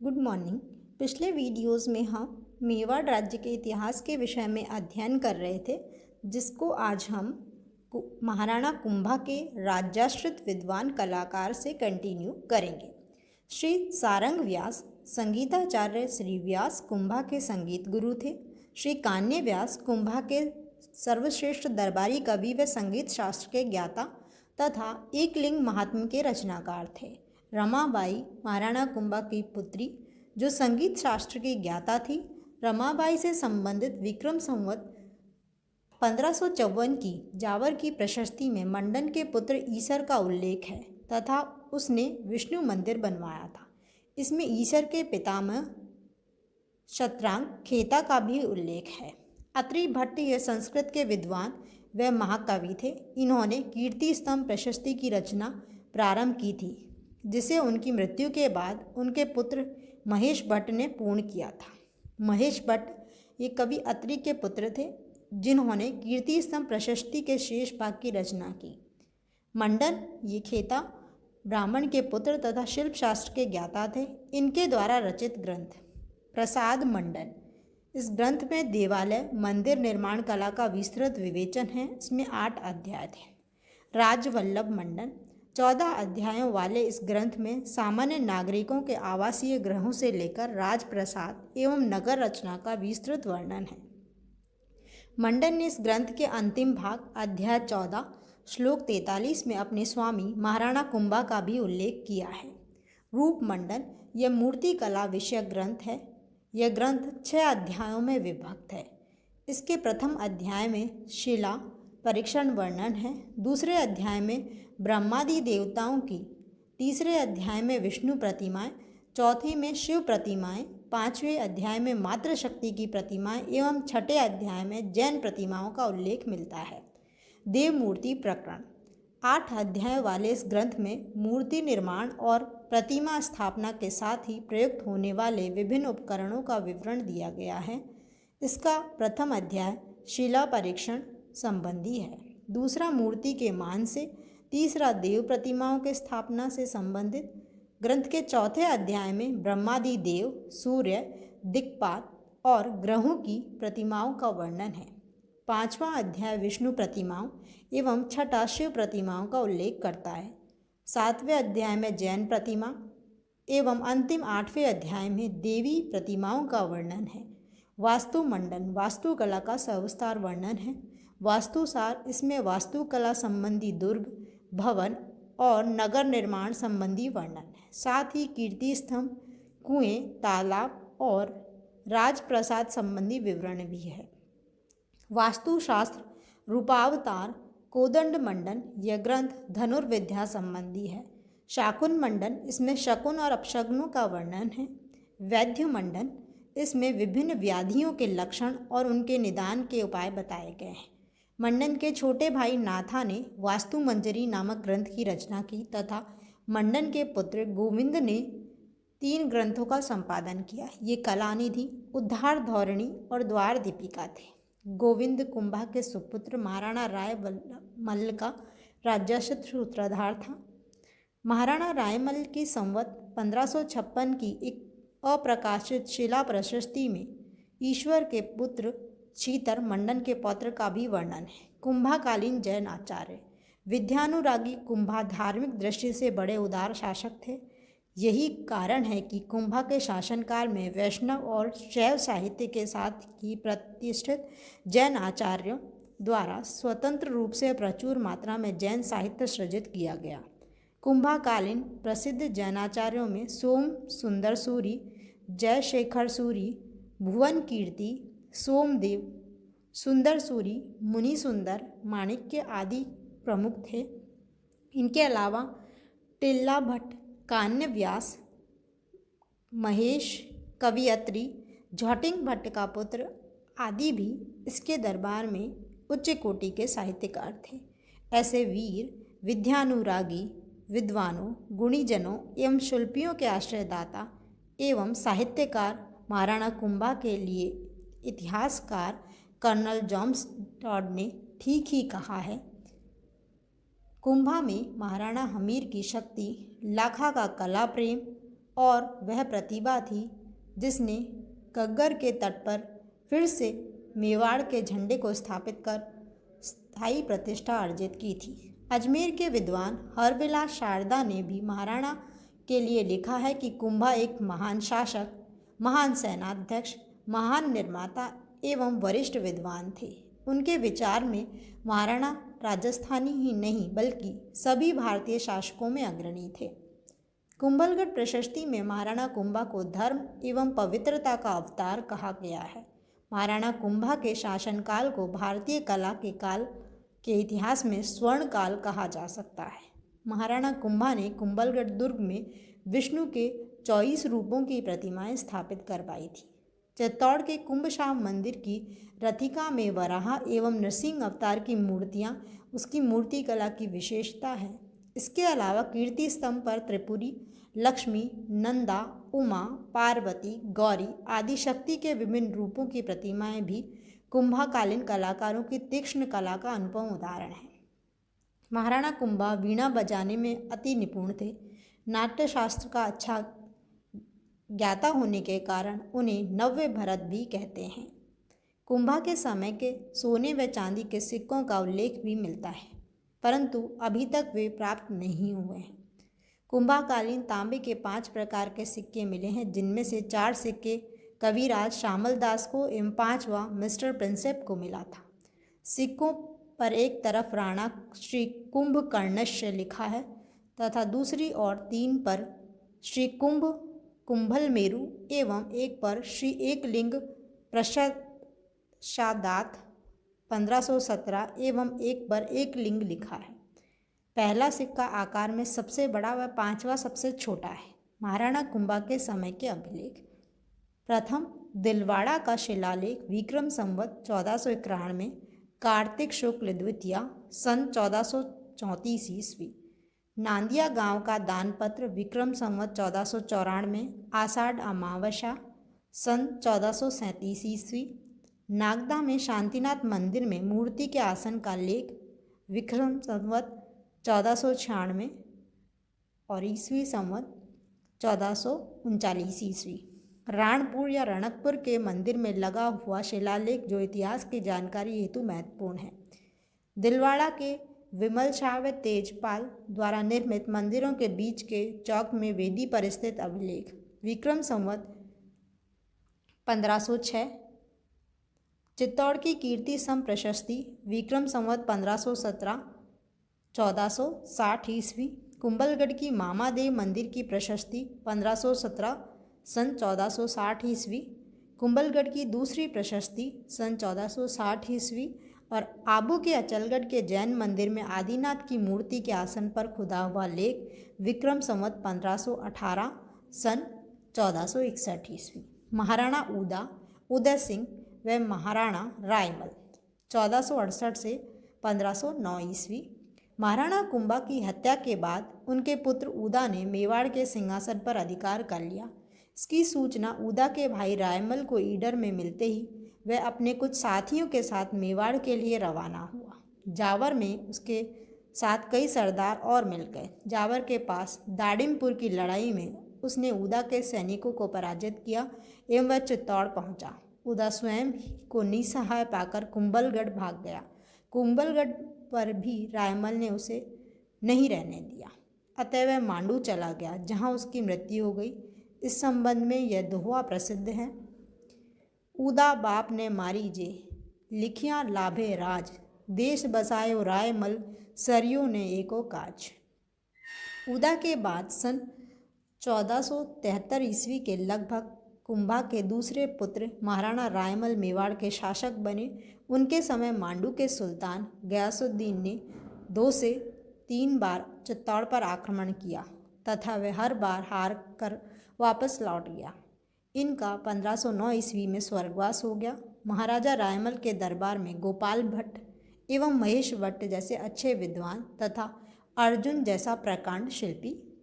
Good morning. पिछले videos में हम मेवाड़ राज्य के इतिहास के विषय में अध्ययन कर रहे थे, जिसको आज हम महाराणा कुंभा के राज्याश्रित विद्वान कलाकार से कंटिन्यू करेंगे। श्री सारंग व्यास संगीताचार्य श्री व्यास कुंभा के संगीत गुरु थे। श्री कान्य व्यास कुंभा के सर्वश्रेष्ठ दरबारी कवि व संगीत शास्त्र के ज्ञाता तथा एकलिंग महात्म्य के रचनाकार थे। रमाबाई महाराणा कुंभा की पुत्री जो संगीत शास्त्र की ज्ञाता थी। रमाबाई से संबंधित विक्रम संवत 1554 की जावर की प्रशस्ति में मंडन के पुत्र ईसर का उल्लेख है तथा उसने विष्णु मंदिर बनवाया था। इसमें ईसर के पितामह शतरांग खेता का भी उल्लेख है। अत्रि भट्ट ये संस्कृत के विद्वान व महाकवि थे। इन्होंने कीर्ति स्तंभ प्रशस्ति की रचना प्रारंभ की थी, जिसे उनकी मृत्यु के बाद उनके पुत्र महेश भट्ट ने पूर्ण किया था। महेश भट्ट ये कवि अत्रि के पुत्र थे, जिन्होंने कीर्ति स्तंभ प्रशस्ति के शेष भाग की रचना की। मंडन ये खेता ब्राह्मण के पुत्र तथा शिल्प शास्त्र के ज्ञाता थे। इनके द्वारा रचित ग्रंथ प्रसाद मंडन, इस ग्रंथ में देवालय मंदिर निर्माण कला का विस्तृत विवेचन है। इसमें 8 अध्याय थे। राजवल्लभ मंडन 14 अध्यायों वाले इस ग्रंथ में सामान्य नागरिकों के आवासीय गृहों से लेकर राजप्रसाद एवं नगर रचना का विस्तृत वर्णन है। मंडन ने इस ग्रंथ के अंतिम भाग अध्याय 14 श्लोक 43 में अपने स्वामी महाराणा कुंभा का भी उल्लेख किया है। रूप मंडन यह मूर्ति कला विषयक ग्रंथ है। यह ग्रंथ 6 अध्यायों में विभक्त है। इसके प्रथम अध्याय में शिला परीक्षण वर्णन है, दूसरे अध्याय में ब्रह्मादि देवताओं की, तीसरे अध्याय में विष्णु प्रतिमाएं, चौथे में शिव प्रतिमाएं, पांचवें अध्याय में मातृशक्ति की प्रतिमाएं एवं छठे अध्याय में जैन प्रतिमाओं का उल्लेख मिलता है। देव मूर्ति प्रकरण 8 अध्याय वाले इस ग्रंथ में मूर्ति निर्माण और प्रतिमा स्थापना के साथ ही प्रयुक्त होने वाले विभिन्न उपकरणों का विवरण दिया गया है। इसका प्रथम अध्याय शिला परीक्षण संबंधी है, दूसरा मूर्ति के मान से, तीसरा देव प्रतिमाओं के स्थापना से संबंधित। ग्रंथ के चौथे अध्याय में ब्रह्मादि देव, सूर्य, दिक्पात और ग्रहों की प्रतिमाओं का वर्णन है। पांचवा अध्याय विष्णु प्रतिमाओं एवं छठा शिव प्रतिमाओं का उल्लेख करता है। 7वें अध्याय में जैन प्रतिमा एवं अंतिम 8वें अध्याय में देवी प्रतिमाओं का वर्णन है। वास्तु मंडन वास्तुकला का सविस्तार वर्णन है। वास्तुसार इसमें वास्तुकला संबंधी दुर्ग, भवन और नगर निर्माण संबंधी वर्णन है। साथ ही कीर्ति स्तंभ, कुएं, तालाब और राजप्रसाद संबंधी विवरण भी है। वास्तुशास्त्र रूपावतार कोदंड मंडन यह ग्रंथ धनुर्विद्या संबंधी है। शाकुन मंडन इसमें शकुन और अपशगुनों का वर्णन है। वैद्य मंडन इसमें विभिन्न व्याधियों के लक्षण और उनके निदान के उपाय बताए गए हैं। मंडन के छोटे भाई नाथा ने वास्तु मंजरी नामक ग्रंथ की रचना की तथा मंडन के पुत्र गोविंद ने 3 ग्रंथों का संपादन किया। ये कलानिधि, उद्धार धौरणी और द्वार दीपिका थे। गोविंद कुंभा के सुपुत्र महाराणा रायमल का राज्याश्रित सूत्रधार था। महाराणा रायमल की संवत 1556 की एक अप्रकाशित शिला प्रशस्ति में ईश्वर के पुत्र चीतर मंडन के पौत्र का भी वर्णन है। कुंभाकालीन जैन आचार्य विद्यानुरागी कुंभा धार्मिक दृष्टि से बड़े उदार शासक थे। यही कारण है कि कुंभा के शासनकाल में वैष्णव और शैव साहित्य के साथ ही प्रतिष्ठित जैन आचार्यों द्वारा स्वतंत्र रूप से प्रचुर मात्रा में जैन साहित्य सृजित किया गया। कुंभाकालीन प्रसिद्ध जैनाचार्यों में सोम सुंदर सूरी, जयशेखर सूरी, भुवन कीर्ति, सोमदेव, सुंदर सूरी, मुनि सुंदर, माणिक्य आदि प्रमुख थे। इनके अलावा टिल्ला भट्ट, कान्य व्यास, महेश, कवि अत्रि, झौटिंग भट्ट का पुत्र आदि भी इसके दरबार में उच्च कोटि के साहित्यकार थे। ऐसे वीर, विद्यानुरागी विद्वानों, गुणीजनों एवं शिल्पियों के आश्रयदाता एवं साहित्यकार महाराणा कुंभा के लिए इतिहासकार कर्नल जॉन्स टॉड ने ठीक ही कहा है। कुंभा में महाराणा हमीर की शक्ति, लाखा का कला प्रेम, और वह प्रतिभा थी जिसने घग्गर के तट पर फिर से मेवाड़ के झंडे को स्थापित कर स्थायी प्रतिष्ठा अर्जित की थी। अजमेर के विद्वान हरविलास शारदा ने भी महाराणा के लिए लिखा है कि कुंभा एक महान शासक, महान सेनाध्यक्ष, महान निर्माता एवं वरिष्ठ विद्वान थे। उनके विचार में महाराणा राजस्थानी ही नहीं बल्कि सभी भारतीय शासकों में अग्रणी थे। कुंभलगढ़ प्रशस्ति में महाराणा कुंभा को धर्म एवं पवित्रता का अवतार कहा गया है। महाराणा कुंभा के शासनकाल को भारतीय कला के काल के इतिहास में स्वर्ण काल कहा जा सकता है। महाराणा कुंभा ने कुंभलगढ़ दुर्ग में विष्णु के 24 रूपों की प्रतिमाएं स्थापित करवाई थी। चित्तौड़ के कुंभशाह मंदिर की रथिका में वराह एवं नरसिंह अवतार की मूर्तियां उसकी मूर्ति कला की विशेषता है। इसके अलावा कीर्ति स्तंभ पर त्रिपुरी, लक्ष्मी, नंदा, उमा, पार्वती, गौरी आदि शक्ति के विभिन्न रूपों की प्रतिमाएं भी कुंभाकालीन कलाकारों की तीक्ष्ण कला का अनुपम उदाहरण है। महाराणा कुंभा वीणा बजाने में अति निपुण थे। नाट्य शास्त्र का अच्छा ज्ञाता होने के कारण उन्हें नव्य भरत भी कहते हैं। कुंभा के समय के सोने व चांदी के सिक्कों का उल्लेख भी मिलता है, परंतु अभी तक वे प्राप्त नहीं हुए हैं। कुंभाकालीन तांबे के 5 प्रकार के सिक्के मिले हैं, जिनमें से 4 सिक्के कविराज श्यामल दास को एवं 5वां मिस्टर प्रिंसेप को मिला था। सिक्कों पर एक तरफ राणा श्री कुंभकर्णस्य लिखा है तथा दूसरी और 3 पर श्री कुंभल मेरु एवं एक पर श्री एकलिंग प्रसादात 1517 एवं एक पर एक लिंग लिखा है। पहला सिक्का आकार में सबसे बड़ा व 5वां सबसे छोटा है। महाराणा कुंभा के समय के अभिलेख। प्रथम दिलवाड़ा का शिलालेख विक्रम संवत 1491 में कार्तिक शुक्ल द्वितीया सन 1434 ईस्वी। नांदिया गांव का दानपत्र विक्रम संवत 1494 में आषाढ़ अमावस्या सन 1437 ईस्वी। नागदा में शांतिनाथ मंदिर में मूर्ति के आसन का लेख विक्रम संवत 1496 और ईस्वी संवत 1439 ईस्वी। राणपुर या रणकपुर के मंदिर में लगा हुआ शिलालेख जो इतिहास की जानकारी हेतु महत्वपूर्ण है। दिलवाड़ा के विमल शाह व तेजपाल द्वारा निर्मित मंदिरों के बीच के चौक में वेदी पर स्थित अभिलेख विक्रम संवत 1506। चित्तौड़ की कीर्ति सम प्रशस्ति विक्रम संवत 1517 1460 ईस्वी। कुंभलगढ़ की मामादेव मंदिर की प्रशस्ति 1517 सन 1460 ईस्वी। कुंभलगढ़ की दूसरी प्रशस्ति सन 1460 ईस्वी। और आबू के अचलगढ़ के जैन मंदिर में आदिनाथ की मूर्ति के आसन पर खुदा हुआ लेख विक्रम संवत 1518 सन 1461 ईस्वी। महाराणा उदय सिंह व महाराणा रायमल 1468 से 1509 ईस्वी। महाराणा कुंभा की हत्या के बाद उनके पुत्र उदा ने मेवाड़ के सिंहासन पर अधिकार कर लिया। इसकी सूचना उदा के भाई रायमल को ईडर में मिलते ही वह अपने कुछ साथियों के साथ मेवाड़ के लिए रवाना हुआ। जावर में उसके साथ कई सरदार और मिल गए। जावर के पास दाड़िमपुर की लड़ाई में उसने उदा के सैनिकों को पराजित किया एवं वह चित्तौड़ पहुंचा। उदा स्वयं को निसहाय पाकर कुंभलगढ़ भाग गया। कुंभलगढ़ पर भी रायमल ने उसे नहीं रहने दिया, अतः वह मांडू चला गया, जहां उसकी मृत्यु हो गई। इस संबंध में यह दोहा प्रसिद्ध है। उदा बाप ने मारी जे, लिखियाँ लाभे राज, देश बसायो रायमल, सरयू ने एको काज। उदा के बाद सन 1473 ईस्वी के लगभग कुंभा के दूसरे पुत्र महाराणा रायमल मेवाड़ के शासक बने। उनके समय मांडू के सुल्तान गयासुद्दीन ने 2 से 3 बार चित्तौड़ पर आक्रमण किया तथा वह हर बार हार कर वापस लौट गया। इनका 1509 ईस्वी में स्वर्गवास हो गया। महाराजा रायमल के दरबार में गोपाल भट्ट एवं महेश भट्ट जैसे अच्छे विद्वान तथा अर्जुन जैसा प्रकांड शिल्पी